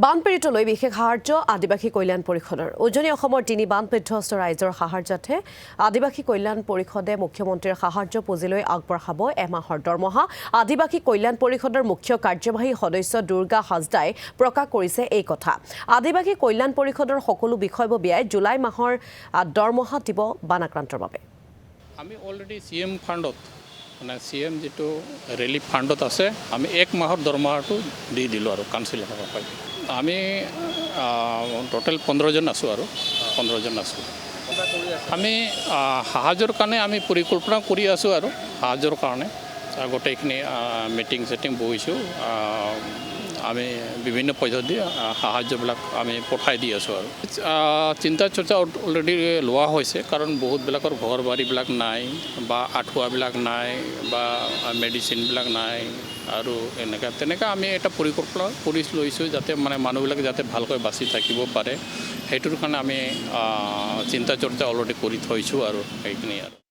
বানপীড়িতলৈ বিশেষ সাহায্য আদিবাসী কল্যাণ পৰিষদৰ উজনি অসমৰ 3 বানবিধ্বস্ত ৰাইজৰ সাহায্যাৰ্থে আদিবাসী কল্যাণ পৰিষদে মুখ্যমন্ত্ৰীৰ সাহায্য পুঁজিলৈ আগবঢ়াব এমাহৰ দৰমহা। আদিবাসী কল্যাণ পৰিষদৰ মুখ্য কাৰ্যবাহী সদস্য দুৰ্গা হাজদাই প্ৰকাশ কৰিছে এই কথা। আদিবাসী কল্যাণ পৰিষদৰ সকলো বিষয়ববীয়াই জুলাই মাহৰ দৰমহা দিব বানাক্ৰান্তৰ বাবে। আমি অলৰেডি সিএম ফাণ্ডত মানে সিএম যেটো ৰিলিফ ফাণ্ডত আছে আমি 1 মাহৰ দৰমহাটো দি দিলোঁ আৰু কাউন্সিলৰ পৰা। আমি টোটেল 15 জন আছোঁ আৰু 15 জন আছোঁ। আমি সাহায্যৰ কাৰণে আমি পৰিকল্পনা কৰি আছোঁ আৰু সাহায্যৰ কাৰণে গোটেইখিনি মিটিং সেটিং বহিছোঁ। আমি বিভিন্ন পদ্ধতি সাহায্যবিলাক আমি পঠাই দি আছোঁ আৰু চিন্তা চৰ্চা অলৰেডি লোৱা হৈছে, কাৰণ বহুতবিলাকৰ ঘৰ বাৰীবিলাক নাই বা আঁঠুৱাবিলাক নাই বা মেডিচিনবিলাক নাই আৰু তেনেকৈ আমি এটা পৰিকল্পনা কৰি লৈছোঁ যাতে মানে মানুহবিলাক যাতে ভালকৈ বাচি থাকিব পাৰে। সেইটোৰ কাৰণে আমি চিন্তা চৰ্চা অলৰেডি কৰি থৈছোঁ আৰু সেইখিনি আৰু